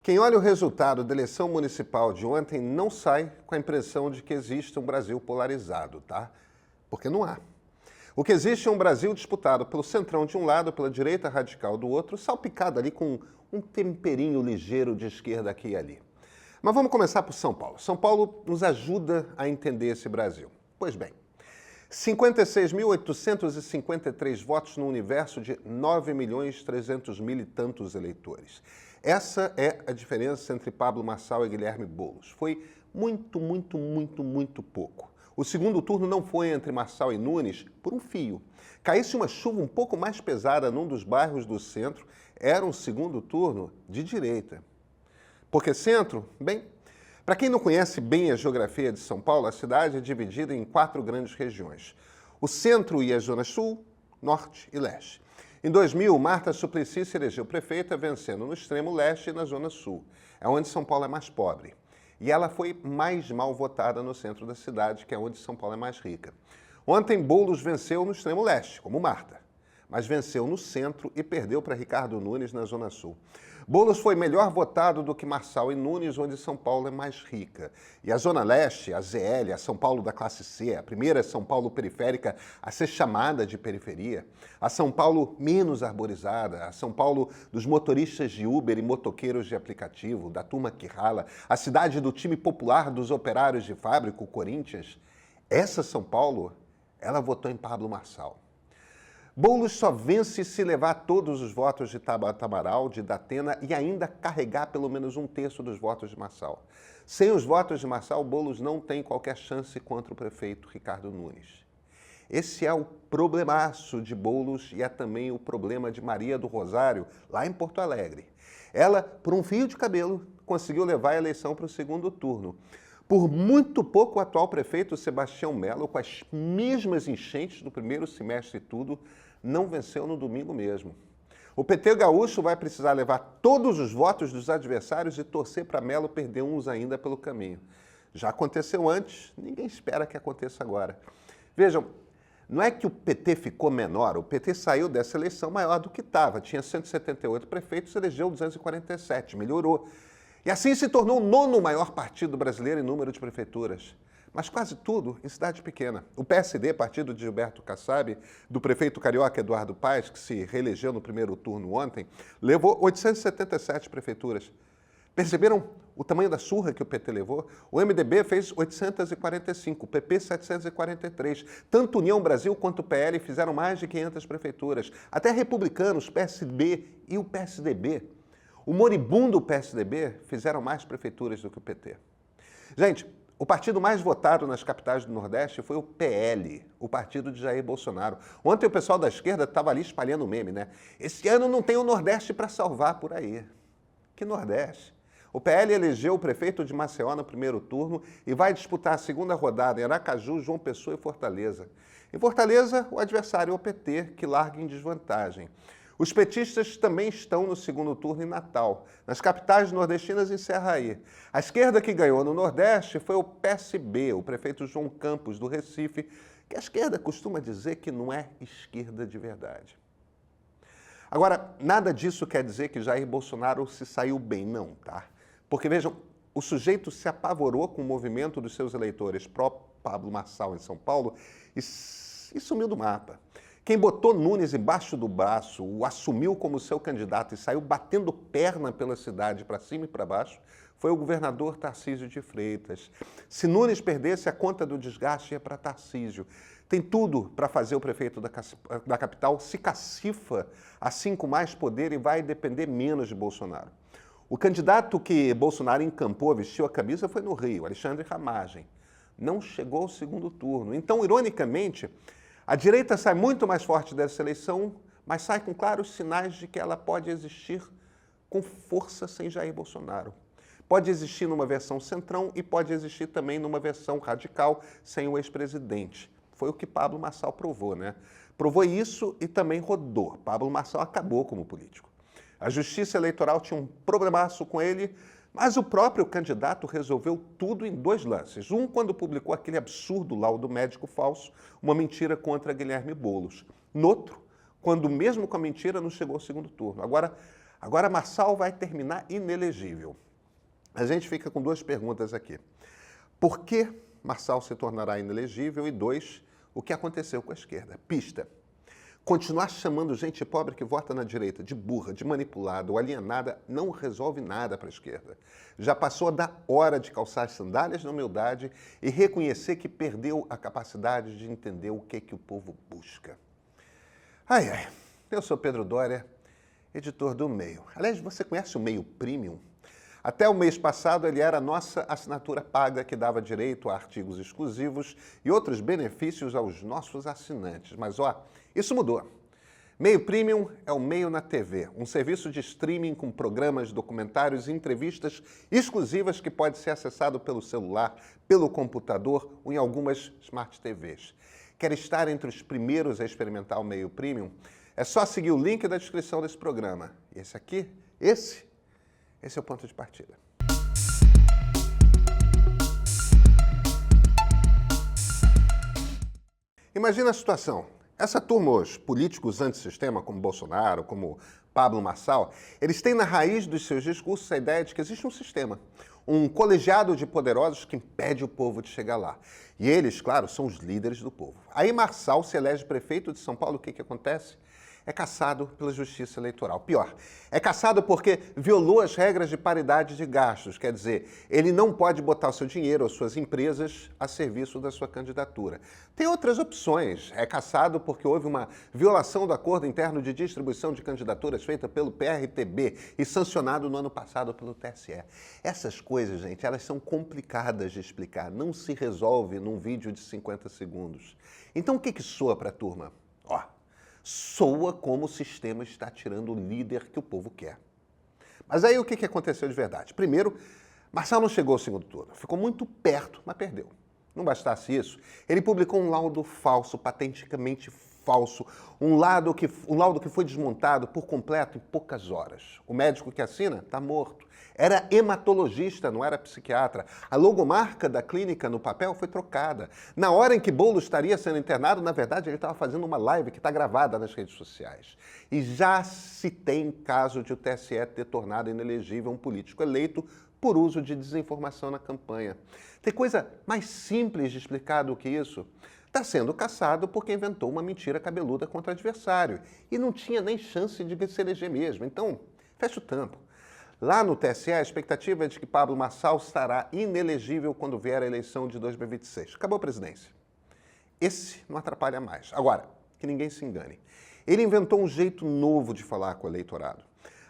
Quem olha o resultado da eleição municipal de ontem não sai com a impressão de que existe um Brasil polarizado, tá? Porque não há. O que existe é um Brasil disputado pelo centrão de um lado, pela direita radical do outro, salpicado ali com um temperinho ligeiro de esquerda aqui e ali. Mas vamos começar por São Paulo. São Paulo nos ajuda a entender esse Brasil. Pois bem, 56.853 votos no universo de 9.300.000 e tantos eleitores. Essa é a diferença entre Pablo Marçal e Guilherme Boulos. Foi muito pouco. O segundo turno não foi entre Marçal e Nunes por um fio. Caísse uma chuva um pouco mais pesada num dos bairros do centro, era um segundo turno de direita. Por que centro? Bem, para quem não conhece bem a geografia de São Paulo, a cidade é dividida em 4 grandes regiões. O centro e a zona sul, norte e leste. Em 2000, Marta Suplicy se elegeu prefeita, vencendo no extremo leste e na zona sul. É onde São Paulo é mais pobre. E ela foi mais mal votada no centro da cidade, que é onde São Paulo é mais rica. Ontem, Boulos venceu no extremo leste, como Marta, mas venceu no centro e perdeu para Ricardo Nunes na zona sul. Boulos foi melhor votado do que Marçal e Nunes, onde São Paulo é mais rica. E a Zona Leste, a ZL, a São Paulo da classe C, a primeira São Paulo periférica a ser chamada de periferia, a São Paulo menos arborizada, a São Paulo dos motoristas de Uber e motoqueiros de aplicativo, da turma que rala, a cidade do time popular dos operários de fábrica, o Corinthians, essa São Paulo, ela votou em Pablo Marçal. Boulos só vence se levar todos os votos de Tabata Amaral, de Datena e ainda carregar pelo menos um terço dos votos de Marçal. Sem os votos de Marçal, Boulos não tem qualquer chance contra o prefeito Ricardo Nunes. Esse é o problemaço de Boulos e é também o problema de Maria do Rosário, lá em Porto Alegre. Ela, por um fio de cabelo, conseguiu levar a eleição para o segundo turno. Por muito pouco, o atual prefeito Sebastião Melo, com as mesmas enchentes do primeiro semestre e tudo, não venceu no domingo mesmo. O PT gaúcho vai precisar levar todos os votos dos adversários e torcer para Melo perder uns ainda pelo caminho. Já aconteceu antes, ninguém espera que aconteça agora. Vejam, não é que o PT ficou menor, o PT saiu dessa eleição maior do que estava. Tinha 178 prefeitos, elegeu 247, melhorou. E assim se tornou o 9º maior partido brasileiro em número de prefeituras. Mas quase tudo em cidade pequena. O PSD, partido de Gilberto Kassab, do prefeito carioca Eduardo Paes, que se reelegeu no primeiro turno ontem, levou 877 prefeituras. Perceberam o tamanho da surra que o PT levou? O MDB fez 845, o PP 743. Tanto União Brasil quanto o PL fizeram mais de 500 prefeituras. Até republicanos, PSB e o PSDB. O moribundo PSDB fizeram mais prefeituras do que o PT. Gente, o partido mais votado nas capitais do Nordeste foi o PL, o partido de Jair Bolsonaro. Ontem o pessoal da esquerda estava ali espalhando meme, né? Esse ano não tem o Nordeste para salvar por aí. Que Nordeste? O PL elegeu o prefeito de Maceió no primeiro turno e vai disputar a segunda rodada em Aracaju, João Pessoa e Fortaleza. Em Fortaleza, o adversário é o PT, que larga em desvantagem. Os petistas também estão no segundo turno em Natal. Nas capitais nordestinas, encerra aí. A esquerda que ganhou no Nordeste foi o PSB, o prefeito João Campos, do Recife, que a esquerda costuma dizer que não é esquerda de verdade. Agora, nada disso quer dizer que Jair Bolsonaro se saiu bem, não, tá? Porque, vejam, o sujeito se apavorou com o movimento dos seus eleitores pró-Pablo Marçal em São Paulo e sumiu do mapa. Quem botou Nunes embaixo do braço, o assumiu como seu candidato e saiu batendo perna pela cidade para cima e para baixo, foi o governador Tarcísio de Freitas. Se Nunes perdesse, a conta do desgaste ia para Tarcísio. Tem tudo para fazer o prefeito da capital se cacifa, assim com mais poder, e vai depender menos de Bolsonaro. O candidato que Bolsonaro encampou, vestiu a camisa, foi no Rio, Alexandre Ramagem. Não chegou ao segundo turno. Então, ironicamente, a direita sai muito mais forte dessa eleição, mas sai com claros sinais de que ela pode existir com força sem Jair Bolsonaro. Pode existir numa versão centrão e pode existir também numa versão radical sem o ex-presidente. Foi o que Pablo Marçal provou, né? Provou isso e também rodou. Pablo Marçal acabou como político. A Justiça Eleitoral tinha um problemaço com ele, mas o próprio candidato resolveu tudo em 2 lances. Um, quando publicou aquele absurdo laudo médico falso, uma mentira contra Guilherme Boulos. No outro, quando mesmo com a mentira não chegou ao segundo turno. Agora, Agora, Marçal vai terminar inelegível. A gente fica com duas perguntas aqui. Por que Marçal se tornará inelegível? E dois, o que aconteceu com a esquerda? Pista. Continuar chamando gente pobre que vota na direita de burra, de manipulada ou alienada não resolve nada para a esquerda. Já passou da hora de calçar as sandálias da humildade e reconhecer que perdeu a capacidade de entender o que o povo busca. Ai, ai, eu sou Pedro Doria, editor do Meio. Aliás, você conhece o Meio Premium? Até o mês passado, ele era a nossa assinatura paga que dava direito a artigos exclusivos e outros benefícios aos nossos assinantes. Mas, isso mudou. Meio Premium é o Meio na TV, um serviço de streaming com programas, documentários e entrevistas exclusivas que pode ser acessado pelo celular, pelo computador ou em algumas Smart TVs. Quer estar entre os primeiros a experimentar o Meio Premium? É só seguir o link da descrição desse programa. E esse é o ponto de partida. Imagina a situação. Essa turma, os políticos antissistema, como Bolsonaro, como Pablo Marçal, eles têm na raiz dos seus discursos a ideia de que existe um sistema, um colegiado de poderosos que impede o povo de chegar lá. E eles, claro, são os líderes do povo. Aí Marçal se elege prefeito de São Paulo, o que acontece? É cassado pela Justiça Eleitoral. Pior, é cassado porque violou as regras de paridade de gastos. Quer dizer, ele não pode botar o seu dinheiro ou suas empresas a serviço da sua candidatura. Tem outras opções. É cassado porque houve uma violação do acordo interno de distribuição de candidaturas feita pelo PRTB e sancionado no ano passado pelo TSE. Essas coisas, gente, elas são complicadas de explicar. Não se resolve num vídeo de 50 segundos. Então, o que soa para a turma? Soa como o sistema está tirando o líder que o povo quer. Mas aí o que aconteceu de verdade? Primeiro, Marçal não chegou ao segundo turno. Ficou muito perto, mas perdeu. Não bastasse isso, ele publicou um laudo falso, patenticamente falso, um laudo que foi desmontado por completo em poucas horas. O médico que assina está morto. Era hematologista, não era psiquiatra. A logomarca da clínica no papel foi trocada. Na hora em que Boulos estaria sendo internado, na verdade, ele estava fazendo uma live que está gravada nas redes sociais. E já se tem caso de o TSE ter tornado inelegível um político eleito por uso de desinformação na campanha. Tem coisa mais simples de explicar do que isso? Está sendo cassado porque inventou uma mentira cabeluda contra o adversário. E não tinha nem chance de se eleger mesmo. Então, fecha o tampo. Lá no TSE, a expectativa é de que Pablo Marçal estará inelegível quando vier a eleição de 2026. Acabou a presidência. Esse não atrapalha mais. Agora, que ninguém se engane. Ele inventou um jeito novo de falar com o eleitorado.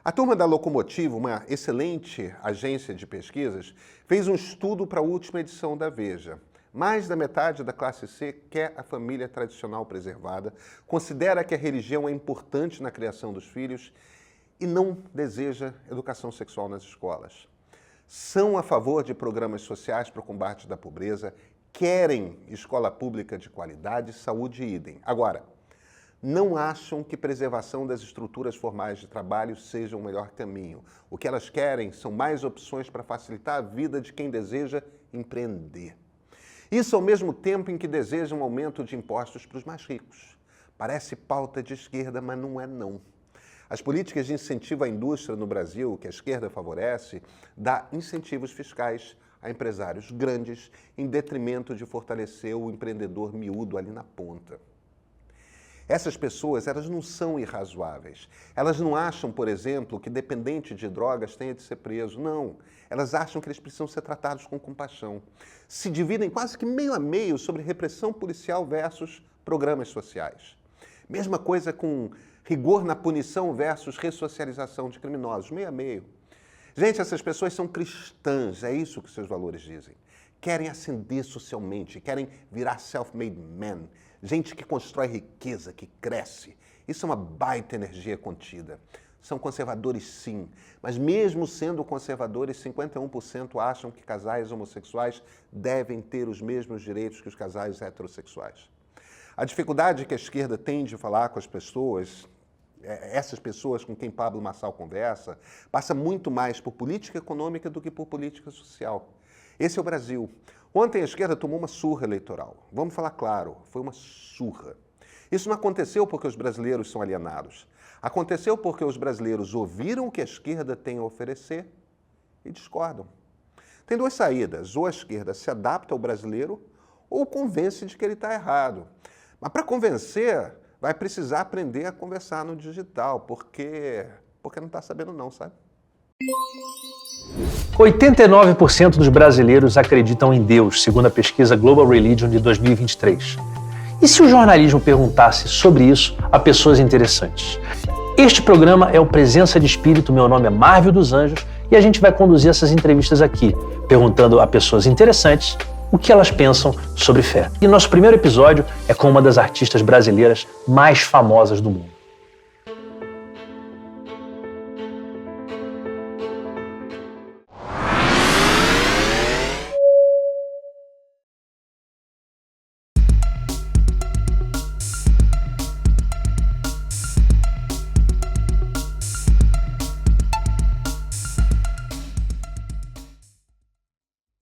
A turma da Locomotiva, uma excelente agência de pesquisas, fez um estudo para a última edição da Veja. Mais da metade da classe C quer a família tradicional preservada, considera que a religião é importante na criação dos filhos e não deseja educação sexual nas escolas. São a favor de programas sociais para o combate da pobreza, querem escola pública de qualidade, saúde e idem. Agora, não acham que preservação das estruturas formais de trabalho seja o melhor caminho. O que elas querem são mais opções para facilitar a vida de quem deseja empreender. Isso ao mesmo tempo em que desejam um aumento de impostos para os mais ricos. Parece pauta de esquerda, mas não é não. As políticas de incentivo à indústria no Brasil, que a esquerda favorece, dá incentivos fiscais a empresários grandes, em detrimento de fortalecer o empreendedor miúdo ali na ponta. Essas pessoas, elas não são irrazoáveis. Elas não acham, por exemplo, que dependente de drogas tenha de ser preso. Não. Elas acham que eles precisam ser tratados com compaixão. Se dividem quase que meio a meio sobre repressão policial versus programas sociais. Mesma coisa com rigor na punição versus ressocialização de criminosos, meio a meio. Gente, essas pessoas são cristãs, é isso que seus valores dizem. Querem ascender socialmente, querem virar self-made men. Gente que constrói riqueza, que cresce. Isso é uma baita energia contida. São conservadores, sim, mas mesmo sendo conservadores, 51% acham que casais homossexuais devem ter os mesmos direitos que os casais heterossexuais. A dificuldade que a esquerda tem de falar com as pessoas, essas pessoas com quem Pablo Marçal conversa, passa muito mais por política econômica do que por política social. Esse é o Brasil. Ontem a esquerda tomou uma surra eleitoral. Vamos falar claro, foi uma surra. Isso não aconteceu porque os brasileiros são alienados. Aconteceu porque os brasileiros ouviram o que a esquerda tem a oferecer e discordam. Tem duas saídas: ou a esquerda se adapta ao brasileiro ou convence de que ele está errado. Mas para convencer, vai precisar aprender a conversar no digital, porque não está sabendo não, sabe? 89% dos brasileiros acreditam em Deus, segundo a pesquisa Global Religion de 2023. E se o jornalismo perguntasse sobre isso a pessoas interessantes? Este programa é o Presença de Espírito, meu nome é Marvio dos Anjos, e a gente vai conduzir essas entrevistas aqui, perguntando a pessoas interessantes o que elas pensam sobre fé. E nosso primeiro episódio é com uma das artistas brasileiras mais famosas do mundo.